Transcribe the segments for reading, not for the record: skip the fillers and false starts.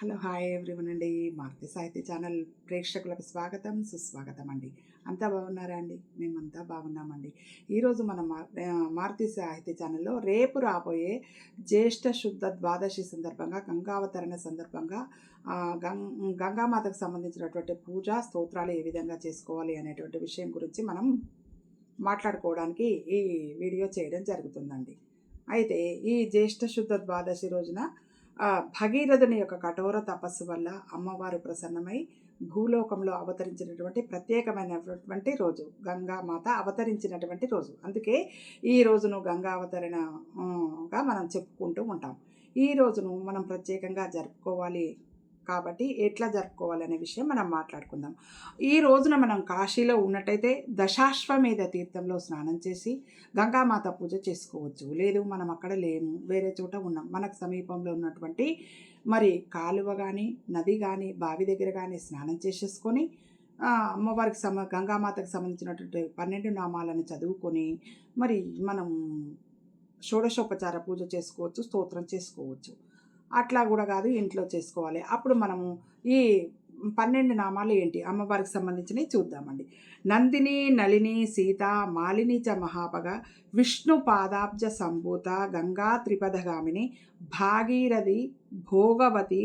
Hello hi everyone అండి. మారుతి సాహితీ channel ప్రేక్షకులకు స్వాగతం సుస్వాగతం అండి. అంతా బాగున్నారా అండి? మేమంతా బాగున్నామండి. ఈరోజు మన మారుతి సాహితీ ఛానల్లో రేపు రాబోయే జ్యేష్ఠ శుద్ధ ద్వాదశి సందర్భంగా గంగావతరణ సందర్భంగా గంగామాతకు సంబంధించినటువంటి పూజా స్తోత్రాలు ఏ విధంగా చేసుకోవాలి అనేటువంటి విషయం గురించి మనం మాట్లాడుకోవడానికి ఈ వీడియో చేయడం జరుగుతుందండి. అయితే ఈ జ్యేష్ఠ శుద్ధ ద్వాదశి రోజున భగీరథుని యొక్క కఠోర తపస్సు వల్ల అమ్మవారు ప్రసన్నమై భూలోకంలో అవతరించినటువంటి ప్రత్యేకమైనటువంటి రోజు, గంగామాత అవతరించినటువంటి రోజు. అందుకే ఈ రోజును గంగా అవతరణగా మనం చెప్పుకుంటూ ఉంటాం. ఈ రోజును మనం ప్రత్యేకంగా జరుపుకోవాలి కాబట్టి ఎట్లా జరుపుకోవాలనే విషయం మనం మాట్లాడుకుందాం. ఈ రోజున మనం కాశీలో ఉన్నట్టయితే దశాశ్వమేధ తీర్థంలో స్నానం చేసి గంగామాత పూజ చేసుకోవచ్చు. లేదు మనం అక్కడ లేము, వేరే చోట ఉన్నాం, మనకు సమీపంలో ఉన్నటువంటి మరి కాలువ కానీ నది కానీ బావి దగ్గర కానీ స్నానం చేసేసుకొని అమ్మవారికి గంగామాతకు సంబంధించినటువంటి 12 నామాలను చదువుకొని మరి మనం షోడశోపచార పూజ చేసుకోవచ్చు, స్తోత్రం చేసుకోవచ్చు. అట్లా కూడా కాదు, ఇంట్లో చేసుకోవాలి. అప్పుడు మనము ఈ 12 నామాలు ఏంటి అమ్మవారికి సంబంధించినవి చూద్దామండి. నందిని నళిని సీత మాలిని చ మహాపగ విష్ణు పాదాబ్జ సంభూత గంగా త్రిపదగామిని భాగీరథి భోగవతి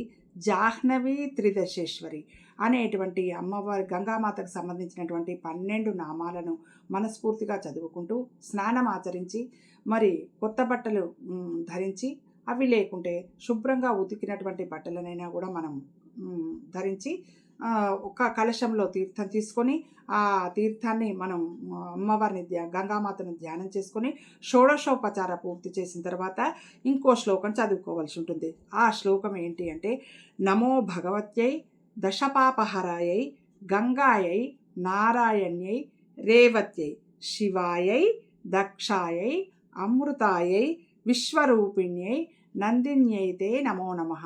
జాహ్నవి త్రిదశేశ్వరి అనేటువంటి అమ్మవారి గంగామాతకు సంబంధించినటువంటి 12 నామాలను మనస్ఫూర్తిగా చదువుకుంటూ స్నానం ఆచరించి మరి కొత్త బట్టలు ధరించి, అవి లేకుంటే శుభ్రంగా ఉతికినటువంటి బట్టలనైనా కూడా మనం ధరించి ఒక కలశంలో తీర్థం తీసుకొని ఆ తీర్థాన్ని మనం అమ్మవారిని గంగామాతను ధ్యానం చేసుకొని షోడశోపచార పూర్తి చేసిన తర్వాత ఇంకో శ్లోకం చదువుకోవాల్సి ఉంటుంది. ఆ శ్లోకం ఏంటి అంటే, నమో భగవత్యై దశపాపహరాయై గంగాయై నారాయణ్యై రేవత్యై శివాయై దక్షాయై అమృతాయై విశ్వరూపిణ్యై నందిన్యైతే నమో నమః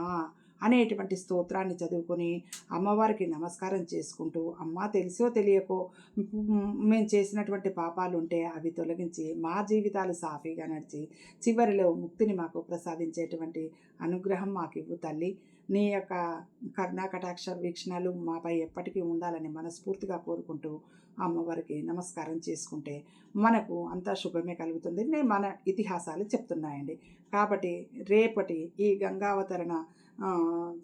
అనేటువంటి స్తోత్రాన్ని చదువుకొని అమ్మవారికి నమస్కారం చేసుకుంటూ, అమ్మ తెలిసో తెలియకో మేము చేసినటువంటి పాపాలు ఉంటే అవి తొలగించి మా జీవితాలు సాఫీగా నడిచి చివరిలో ముక్తిని మాకు ప్రసాదించేటువంటి అనుగ్రహం మాకు ఇవ్వు తల్లి. నీ యొక్క కరుణాకటాక్ష వీక్షణాలు మాపై ఎప్పటికీ ఉండాలని మనస్ఫూర్తిగా కోరుకుంటూ అమ్మవారికి నమస్కారం చేసుకుంటే మనకు అంతా శుభమే కలుగుతుంది. మన ఇతిహాసాలు చెప్తున్నాయండి. కాబట్టి రేపటి ఈ గంగావతరణ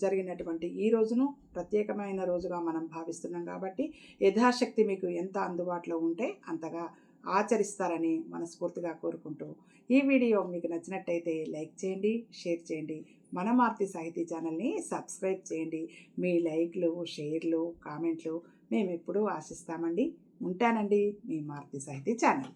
జరిగినటువంటి ఈ రోజును ప్రత్యేకమైన రోజుగా మనం భావిస్తున్నాం. కాబట్టి యథాశక్తి మీకు ఎంత అందుబాటులో ఉంటే అంతగా ఆచరిస్తారని మనస్ఫూర్తిగా కోరుకుంటూ ఈ వీడియో మీకు నచ్చినట్టయితే లైక్ చేయండి, షేర్ చేయండి. మన మారుతి సాహితీ ఛానల్ని సబ్స్క్రైబ్ చేయండి. మీ లైక్లు, షేర్లు, కామెంట్లు మేము ఎప్పుడూ ఆశిస్తామండి. ఉంటానండి, మీ మారుతి సాహితీ ఛానల్.